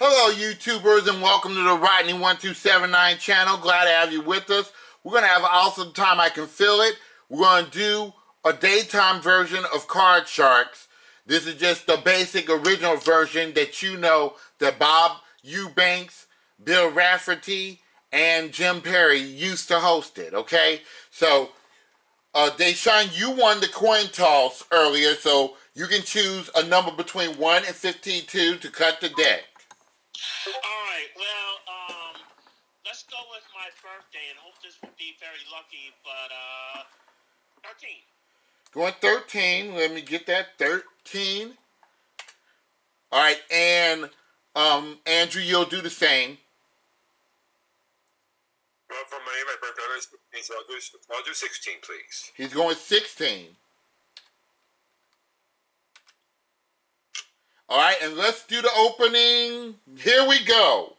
Hello, YouTubers, and welcome to the Rodney1279 channel. Glad to have you with us. We're going to have an awesome time. I can feel it. We're going to do a daytime version of Card Sharks. This is just the basic original version that you know that Bob Eubanks, Bill Rafferty, and Jim Perry used to host it, okay? So, Deshon, you won the coin toss earlier, so you can choose a number between 1 and 52 to cut the deck. Alright, well, let's go with my birthday and hope this will be very lucky, but, 13. Going 13. Let me get that. 13. Alright, and, Andrew, you'll do the same. Well, for my birthday, so I'll do 16, please. He's going 16. Alright, and let's do the opening. Here we go.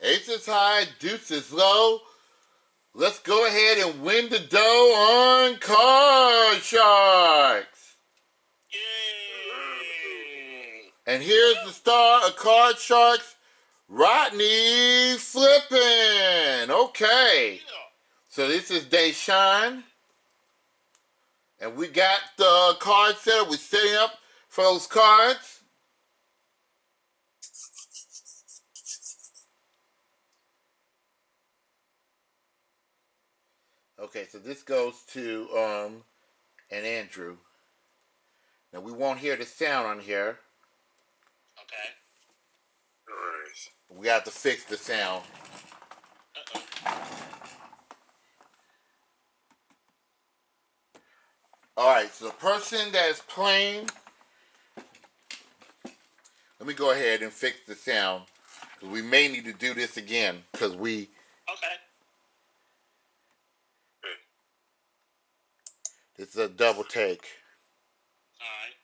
Ace is high, deuce is low. Let's go ahead and win the dough on Card Sharks. Yay! And here's the star of Card Sharks, Rodney Flippin'. Okay. So this is Deshon. And we got the card set up. We're setting up for those cards. Okay, so this goes to and Andrew. Now we won't hear the sound on here. Okay. Nice. We have to fix the sound. Alright, so the person that is playing, let me go ahead and fix the sound. Because we may need to do this again. Because we... Okay. This is a double take. Alright.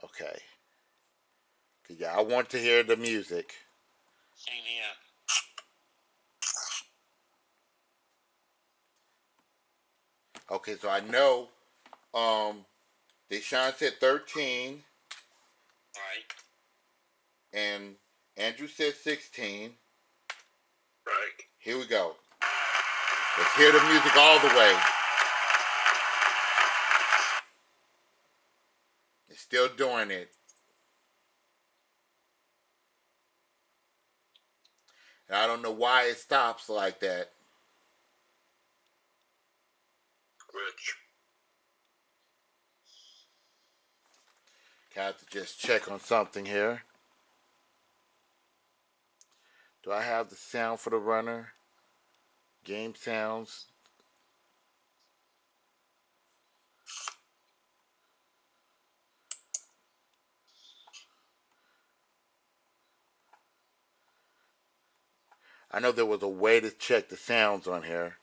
Okay. Yeah, I want to hear the music. Same here. Okay, so I know Deshon said 13. Alright. And Andrew said 16. Right. Here we go. Let's hear the music all the way. It's still doing it. And I don't know why it stops like that. Glitch. I have to just check on something here. Do I have the sound for the runner? Game sounds. I know there was a way to check the sounds on here.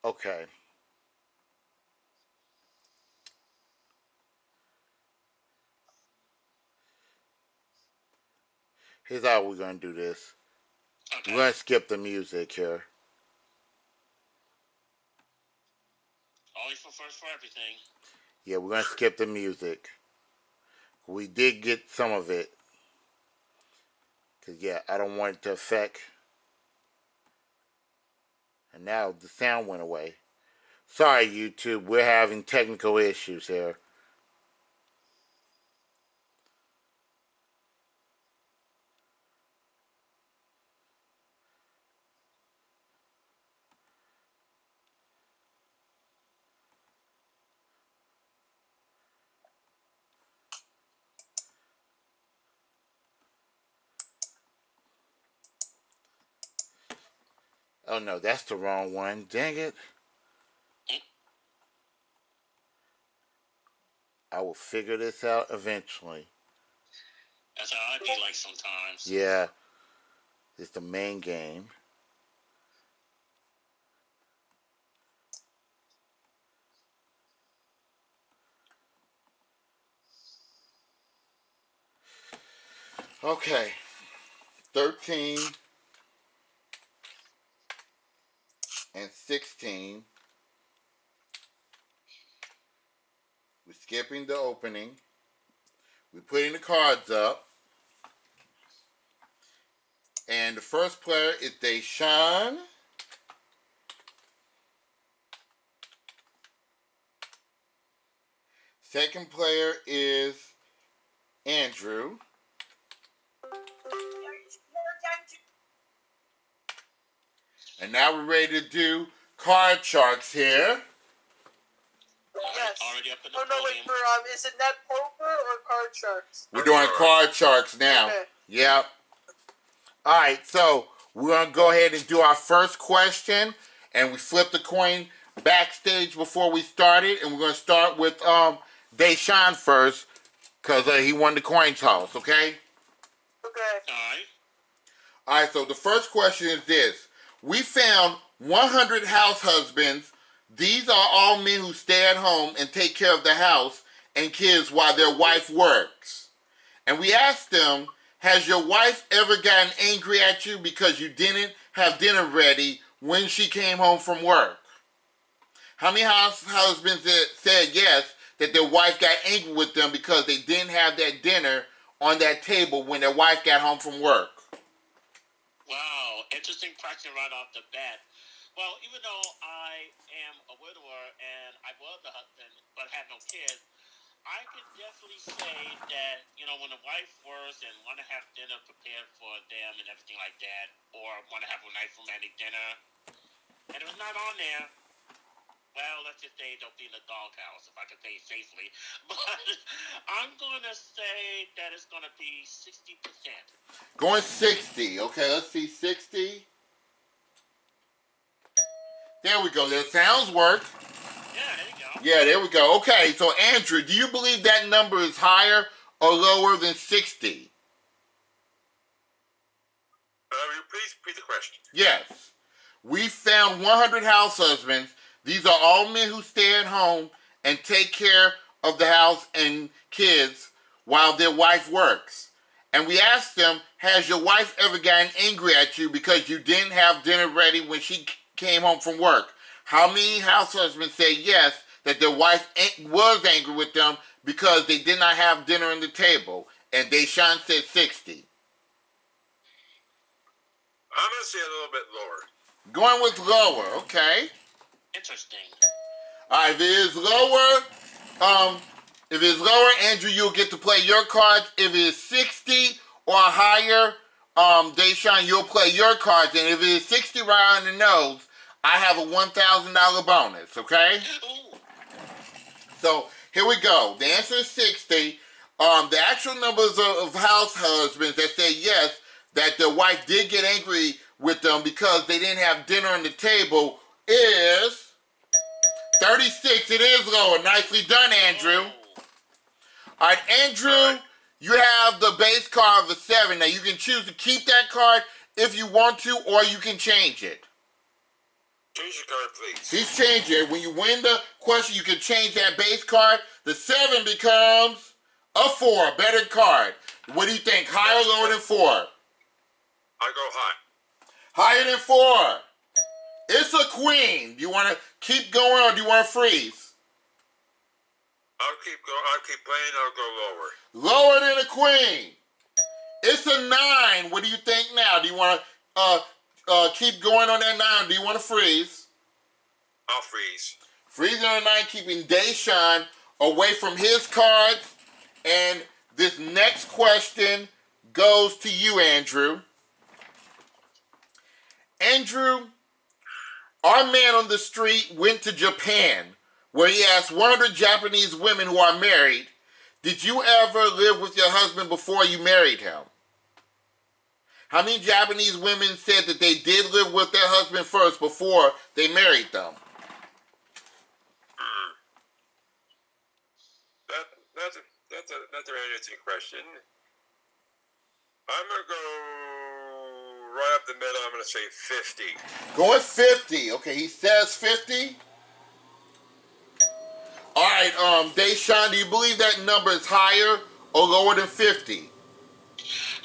Okay. Here's how we're going to do this. Okay. We're going to skip the music here. Always for first for everything. Yeah, we're going to skip the music. We did get some of it. Because, yeah, I don't want it to affect. And now the sound went away. Sorry, YouTube. We're having technical issues here. Oh, no, that's the wrong one. Dang it. I will figure this out eventually. That's how I be like sometimes. Yeah, it's the main game. Okay, 13 and 16. We're skipping the opening. We're putting the cards up. And the first player is Deshon. Second player is Andrew. And now we're ready to do card sharks here. Yes. Already up in the Oh no, wait, is it net poker or card sharks? We're doing card sharks now. Okay. Yep. Alright, so we're going to go ahead and do our first question. And we flipped the coin backstage before we started. And we're going to start with Deshon first. Because he won the coin toss, okay? Okay. Alright. Alright, so the first question is this. We found 100 house husbands. These are all men who stay at home and take care of the house and kids while their wife works. And we asked them, has your wife ever gotten angry at you because you didn't have dinner ready when she came home from work? How many house husbands said yes, that their wife got angry with them because they didn't have that dinner on that table when their wife got home from work? Wow, interesting question right off the bat. Well, even though I am a widower and I was a husband but had no kids, I can definitely say that, when the wife works and want to have dinner prepared for them and everything like that, or want to have a nice romantic dinner, and if it's not on there, well, let's just say they'll be in the doghouse, if I can say it safely. But I'm going to say that it's going to be 60%. Going 60. Okay, let's see. 60. There we go. That sounds work. Yeah, there you go. Yeah, there we go. Okay, so Andrew, do you believe that number is higher or lower than 60? Please repeat the question. Yes. We found 100 house husbands. These are all men who stay at home and take care of the house and kids while their wife works. And we asked them, has your wife ever gotten angry at you because you didn't have dinner ready when she came home from work? How many house husbands say yes, that their wife was angry with them because they did not have dinner on the table? And Deshon said 60. I'm going to say a little bit lower. Going with lower, okay. Interesting. All right, if it's lower, Andrew, you'll get to play your cards. If it's 60 or higher, Deshon, you'll play your cards. And if it is 60 right on the nose, I have a $1,000 bonus, okay? Ooh. So here we go. The answer is 60. The actual numbers of house husbands that say yes, that their wife did get angry with them because they didn't have dinner on the table is 36. It is lower. Nicely done, Andrew. All right, Andrew, you have the base card of a 7. Now, you can choose to keep that card if you want to, or you can change it. Change the card, please. He's changing it. When you win the question, you can change that base card. The 7 becomes a 4, a better card. What do you think, higher or lower than 4? I'll go high. Higher than 4. It's a queen. Do you want to keep going or do you want to freeze? I'll keep playing. I'll go lower. Lower than a queen. It's a 9. What do you think now? Do you want to keep going on that 9? Do you want to freeze? I'll freeze. Freezing on a 9, keeping Deshon away from his cards. And this next question goes to you, Andrew. Andrew, our man on the street went to Japan, where he asked 100 Japanese women who are married, did you ever live with your husband before you married him? How many Japanese women said that they did live with their husband first before they married them? Another interesting question. I'm going to go right up the middle. I'm going to say 50. Going 50. Okay, he says 50. All right, Deshon, do you believe that number is higher or lower than 50?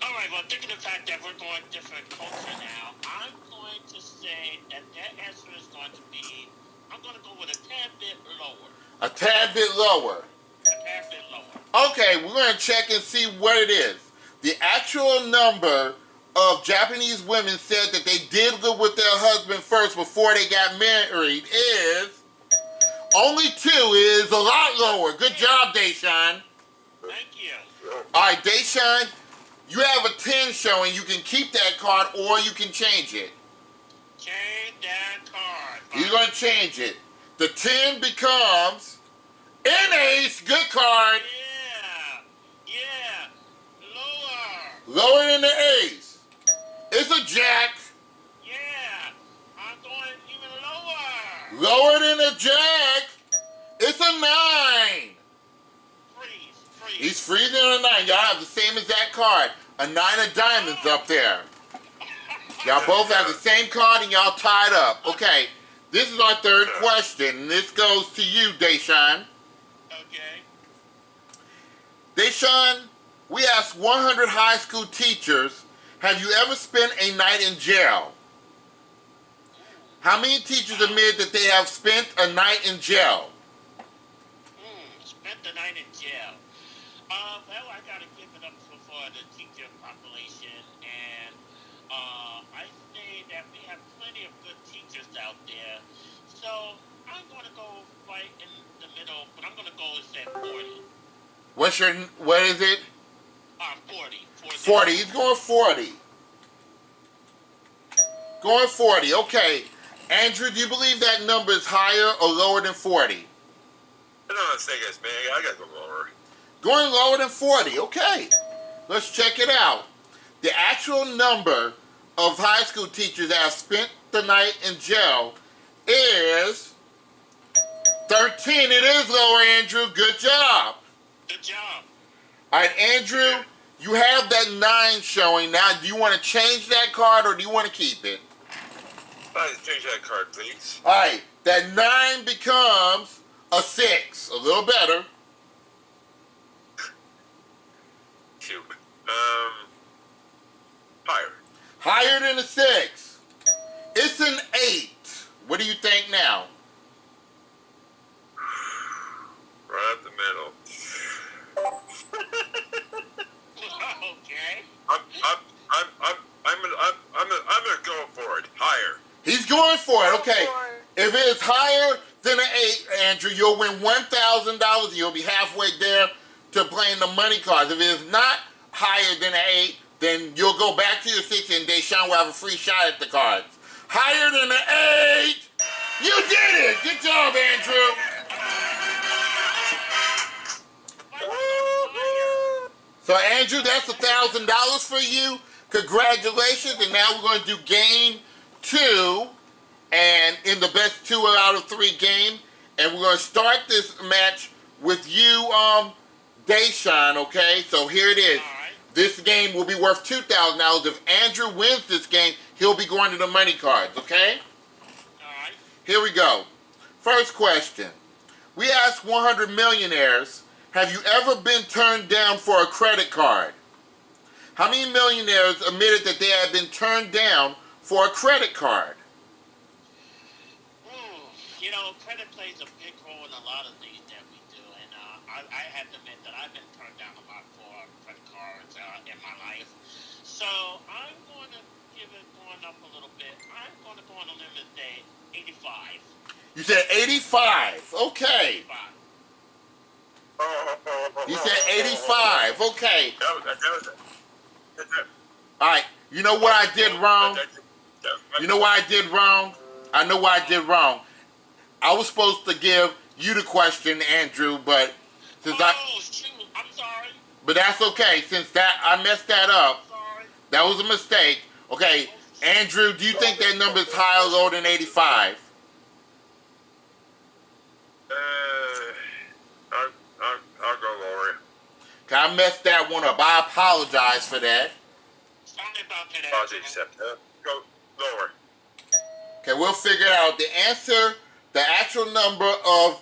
All right, well, thinking of the fact that we're going different culture now, I'm going to say that answer is going to be, I'm going to go with a tad bit lower. A tad bit lower. A tad bit lower. Okay, we're going to check and see what it is. The actual number of Japanese women said that they did live with their husband first before they got married is only 2 is a lot lower. Good job, Deshon. Thank you. All right, Deshon, you have a 10 showing. You can keep that card or you can change it. Change that card. You're going to change it. The 10 becomes an ace. Good card. Yeah. Lower. Lower than the ace. It's a jack. Yeah. I'm going even lower. Lower than a jack. It's a 9. Freeze. He's freezing on a 9. Y'all have the same exact card. A 9 of diamonds up there. Y'all both have the same card and y'all tied up. Okay, this is our third question. And this goes to you, Deshon. Okay. Deshon, we asked 100 high school teachers, have you ever spent a night in jail? How many teachers admit that they have spent a night in jail? Spent the night in jail. Well, I gotta give it up for the teacher population, and I say that we have plenty of good teachers out there. So I'm gonna go right in the middle, but I'm gonna go and say 40. What is it? 40. 40. He's going 40. Going 40. Okay. Andrew, do you believe that number is higher or lower than 40? I don't think it's me. I got to go lower. Going lower than 40. Okay. Let's check it out. The actual number of high school teachers that have spent the night in jail is 13. It is lower, Andrew. Good job. Good job. All right, Andrew, you have that 9 showing now. Do you want to change that card or do you want to keep it? I'd like to change that card, please. All right, that 9 becomes a 6. A little better. Shoot. Higher. Higher than a 6. It's an 8. What do you think now? Right up the middle. Okay. I'm gonna go for it. Higher. He's going for it. Okay. If it is higher than an 8, Andrew, you'll win $1,000. You'll be halfway there to playing the money cards. If it is not higher than an 8, then you'll go back to your 6 and Deshon will have a free shot at the cards. Higher than an 8! You did it! Good job, Andrew! So, Andrew, that's $1,000 for you. Congratulations. And now we're going to do game 2. And in the best 2 out of 3 game. And we're going to start this match with you, Deshon, okay? So here it is. This game will be worth $2,000. If Andrew wins this game, he'll be going to the money cards, okay? Alright. Here we go. First question. We asked 100 millionaires, have you ever been turned down for a credit card? How many millionaires admitted that they have been turned down for a credit card? You know, credit plays a big role in a lot of things that we do, and I have to admit that I've been turned down a lot for credit cards in my life. So I'm going to give it going up a little bit. I'm going to go on a limb and say 85. You said 85. Okay. 85. You said 85. Okay. All right. You know what I did wrong? You know what I did wrong? I know what I did wrong. I was supposed to give you the question, Andrew, but since shoot. I'm sorry. but that's okay. Since that I messed that up, Sorry. that was a mistake. Okay, Andrew, do you think that number is higher or lower than 85? I'll go lower. Okay, I messed that one up. I apologize for that. Sorry about that, Apology Angela. accepted. Go lower. Okay, we'll figure it out. The answer, the actual number of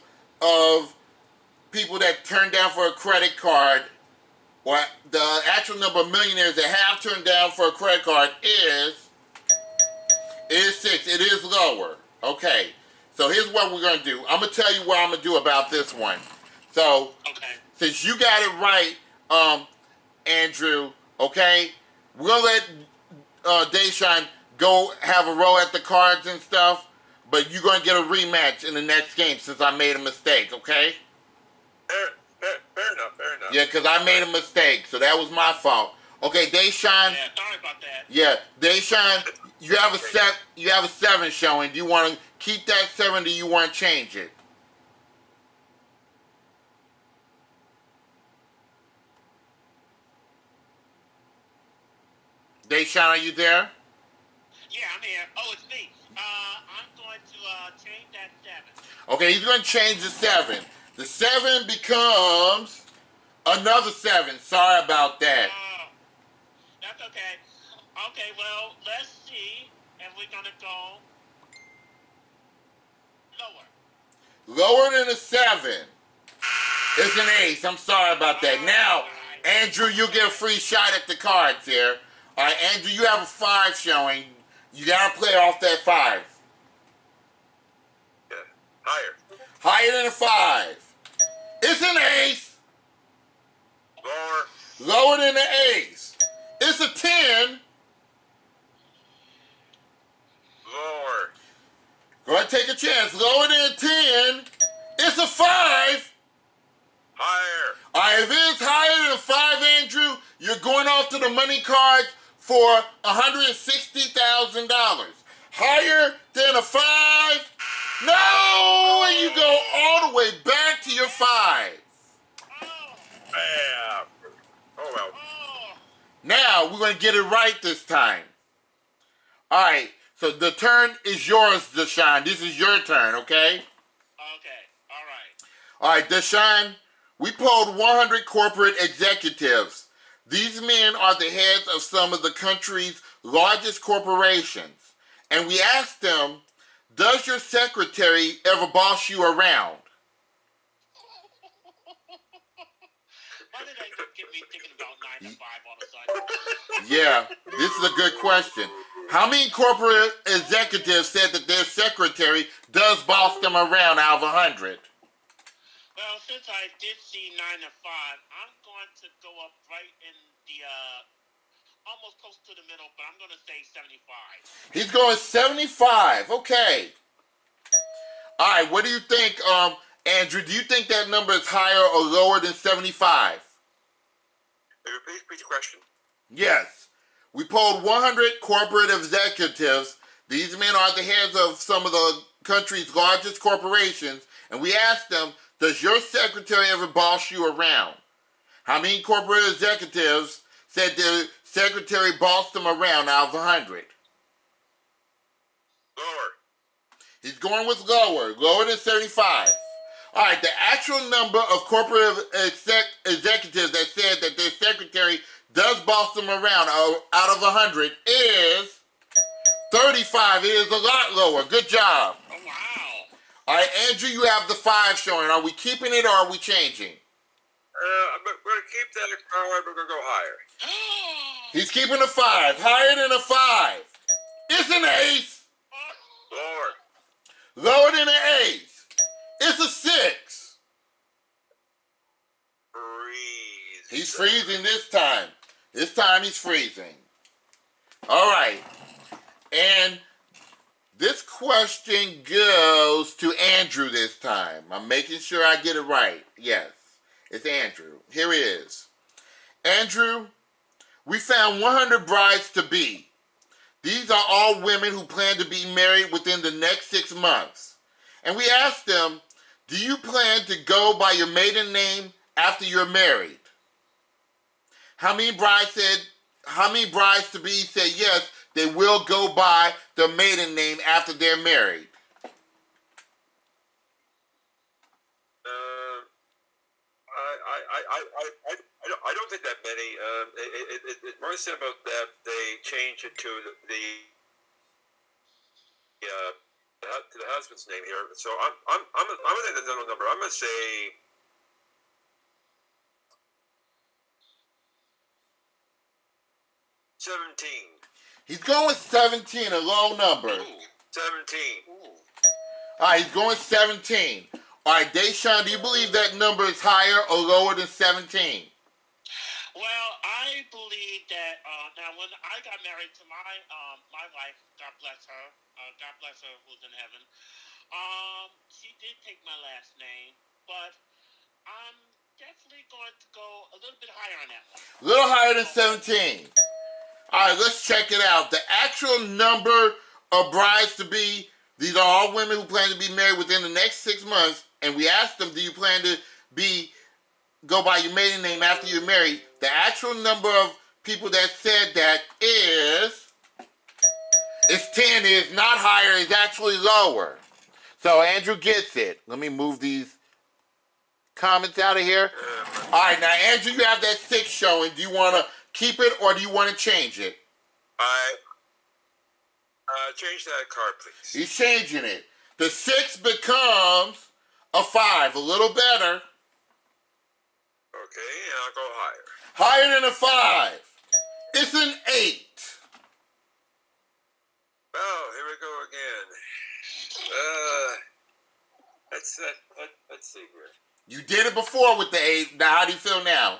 people that turned down for a credit card, or the actual number of millionaires that have turned down for a credit card is 6. It is lower. Okay. So here's what we're going to do. I'm going to tell you what I'm going to do about this one. So, Okay. since you got it right, Andrew, okay, we're going to let Deshon go have a roll at the cards and stuff, but you're going to get a rematch in the next game since I made a mistake, okay? Fair enough. Yeah, because I made a mistake, so that was my fault. Okay, Deshon. Yeah, sorry about that. Yeah, Deshon, you have a 7 showing. Do you want to keep that 7 or do you want to change it? Deshon, are you there? Yeah, I'm here. Oh, it's me. I'm going to change that 7. Okay, he's going to change the 7. The 7 becomes another 7. Sorry about that. That's okay. Okay, well, let's see. And we're going to go lower. Lower than a 7. It's an ace. I'm sorry about that. Now, Andrew, you get a free shot at the cards here. All right, Andrew, you have a 5 showing. You got to play off that 5. Yeah. Higher. Higher than a 5. It's an ace. Lower. Lower than an ace. It's a 10. Lower. Go ahead and take a chance. Lower than a 10. It's a 5. Higher. All right, if it's higher than 5, Andrew, you're going off to the money cards for $160,000. Higher than a 5? No! And you go all the way back to your 5. Yeah. Oh well. Now, we're going to get it right this time. All right, so the turn is yours, Deshon. This is your turn, okay? Okay, all right. All right, Deshon, we polled 100 corporate executives. These men are the heads of some of the country's largest corporations. And we asked them, does your secretary ever boss you around? Why did that get me thinking about 9 to 5 all of a sudden? Yeah, this is a good question. How many corporate executives said that their secretary does boss them around out of 100? Well, since I did see 9 to 5, I'm going to go up right in the, almost close to the middle, but I'm going to say 75. He's going 75. Okay. All right, what do you think, Andrew? Do you think that number is higher or lower than 75? Repeat the question. Yes. We polled 100 corporate executives. These men are the heads of some of the country's largest corporations. And we asked them, does your secretary ever boss you around? How many corporate executives said their secretary bossed them around out of 100? Lower. He's going with lower than 75. All right, the actual number of corporate executives that said that their secretary does boss them around out of 100 is 35. It is a lot lower. Good job. Oh, wow. All right, Andrew, you have the 5 showing. Are we keeping it or are we changing? We're going to keep that power. We're going to go higher. He's keeping a 5. Higher than a 5. It's an ace. Lower. Lower than an ace. It's a 6. Freeze. He's freezing this time. This time he's freezing. All right. And this question goes to Andrew this time. I'm making sure I get it right. Yes, it's Andrew. Here it is. Andrew, we found 100 brides-to-be. These are all women who plan to be married within the next 6 months. And we asked them, do you plan to go by your maiden name after you're married? How many brides-to-be said yes, they will go by the maiden name after they're married? I don't think that many. It more said about that they changed it to to the husband's name here. So I'm gonna take the number. I'm gonna say 17. He's going with 17, a low number. Ooh. 17. Ooh. All right, he's going 17. All right, Deshon, do you believe that number is higher or lower than 17? Well, I believe that now when I got married to my wife, God bless her, who's in heaven. She did take my last name, but I'm definitely going to go a little bit higher on that one. A little higher than 17. All right, let's check it out. The actual number of brides-to-be, these are all women who plan to be married within the next 6 months, and we asked them, do you plan to go by your maiden name after you're married? The actual number of people that said that is 10, is not higher, is actually lower. So Andrew gets it. Let me move these comments out of here. All right, now Andrew, you have that 6 showing. Do you want to keep it or do you want to change it? Change that card, please. He's changing it. The 6 becomes a 5, a little better. Okay, and I'll go higher. Higher than a 5. It's an 8. Oh, here we go again. Let's see here. You did it before with the 8. Now, how do you feel now?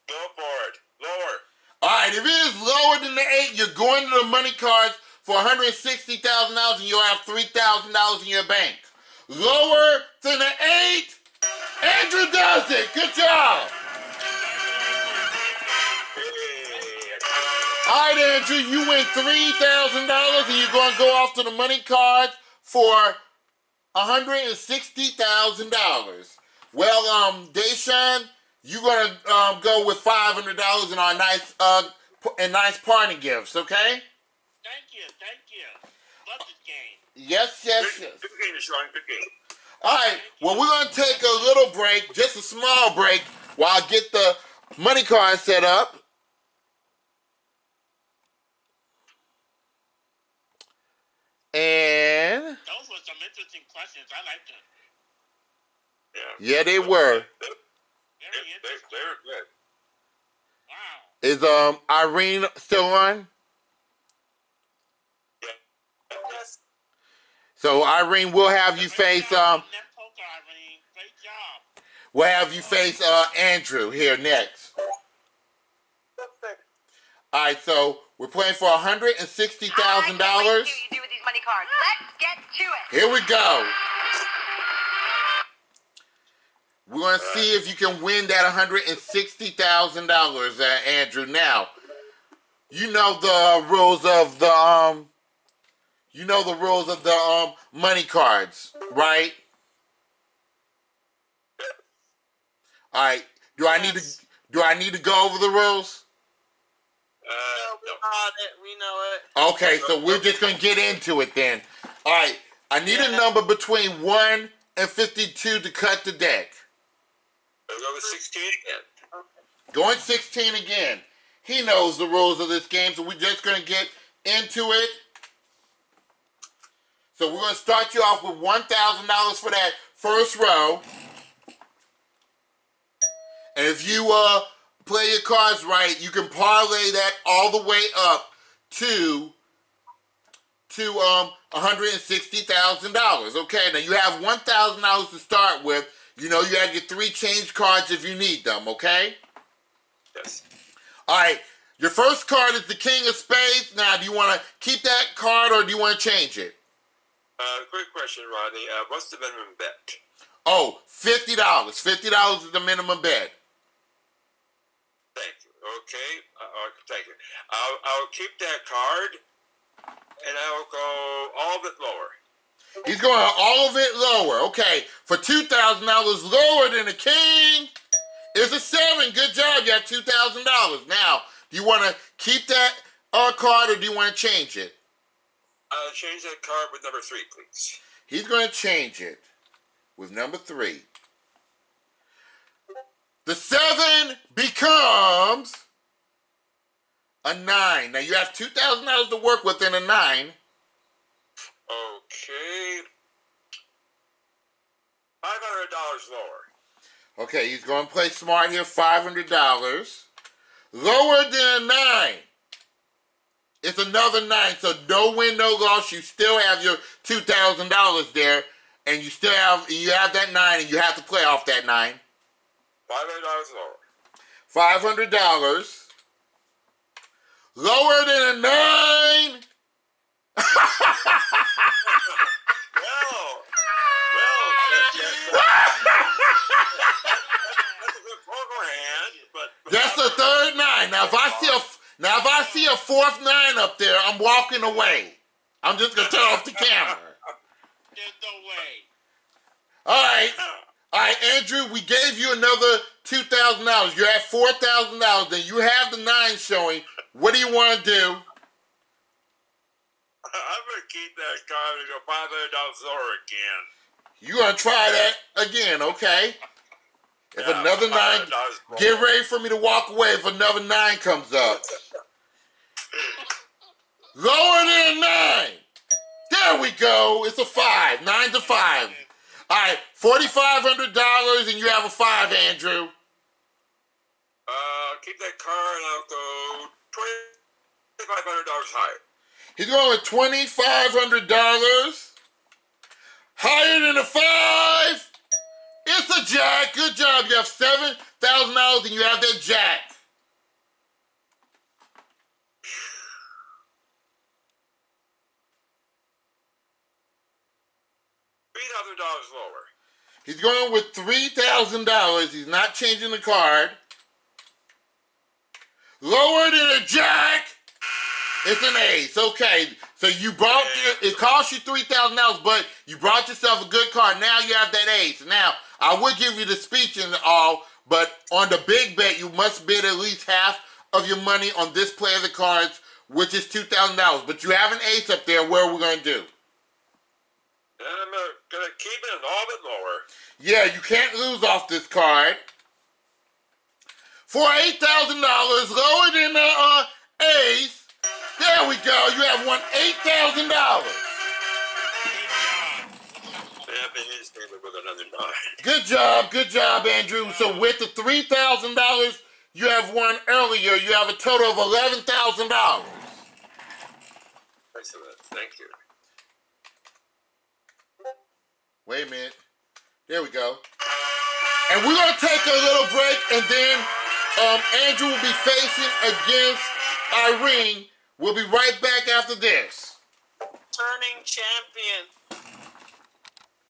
Go for it. Lower. All right, if it is lower than the 8, you're going to the money cards for $160,000 and you'll have $3,000 in your bank. Lower than the 8, Andrew does it. Good job. All right, Andrew, you win $3,000 and you're going to go off to the money cards for $160,000. Well, Deshon, you're going to go with $500 in our nice party gifts, okay? Thank you. Love this game. Yes. Good game, Sean. Good game. All right, well, we're going to take a little break, just a small break, while I get the money card set up. And Those were some interesting questions. I liked them. yeah, they were. Very interesting. They were good. Wow. Is Irene still on? Yes. So Irene, we'll have you Great face job on that poker, Irene. Great job. we'll have you face Andrew here next. Perfect. All right, so we're playing for $160,000. I can't wait to see what you do with these money cards. Let's get to it. Here we go. We're going to see if you can win that $160,000, Andrew. Now, you know the rules of the money cards, right? All right. Do I need to go over the rules? We know it. Okay, so we're just going to get into it then. All right. I need a number between 1 and 52 to cut the deck. I'll go with 16 again. Going 16 again. He knows the rules of this game, so we're just going to get into it. So we're going to start you off with $1,000 for that first row. And if you play your cards right, you can parlay that all the way up to $160,000. Okay, now you have $1,000 to start with. You know you have your 3 change cards if you need them, okay? Yes. All right, your first card is the King of Spades. Now, do you want to keep that card or do you want to change it? Quick question, Rodney. What's the minimum bet? Oh, $50. $50 is the minimum bet. Thank you. Okay. Thank you. I'll keep that card, and I'll go all of it lower. He's going all of it lower. Okay, for $2,000 lower than the King is a 7. Good job. You have $2,000. Now, do you want to keep that card or do you want to change it? Change that card with number 3, please. He's going to change it with number 3. The 7 becomes a 9. Now you have $2,000 to work with in a 9. Okay. $500 lower. Okay, he's going to play smart here. $500. Lower than a 9. It's another 9, so no win, no loss. You still have your $2,000 there, and you have that 9, and you have to play off that 9. $500 lower. $500. Lower than a 9. That's a good poker hand, but That's the third 9. Now if I see a fourth 9 up there, I'm walking away. I'm just gonna turn off the camera. There's no way. All right, Andrew. We gave you another $2,000. You're at $4,000. Then you have the 9 showing. What do you want to do? I'm gonna keep that card and go $500 lower again. You're gonna try that again, okay? If Yeah, another 9, $500 get ready for me to walk away if another 9 comes up. Lower than a 9. There we go. It's a 5. 9 to 5. All right, $4,500, and you have a 5, Andrew. Keep that card and I'll go $2,500 higher. He's going with $2,500. Higher than a 5. It's a jack. Good job. You have $7,000 and you have that jack. $3,000 lower. He's going with $3,000. He's not changing the card. Lower than a jack. It's an ace. Okay. So you brought it cost you $3,000, but you brought yourself a good card. Now you have that ace. Now, I would give you the speech and all, but on the big bet, you must bid at least half of your money on this play of the cards, which is $2,000. But you have an ace up there. What are we going to do? I'm going to keep it a little bit lower. Yeah, you can't lose off this card. For $8,000, lower than the ace. There we go. You have won $8,000. With another 9. Good job, Andrew. So with the $3,000 you have won earlier, you have a total of $11,000. Excellent. Thank you. Wait a minute. There we go. And we're going to take a little break, and then Andrew will be facing against Irene. We'll be right back after this. Turning champion.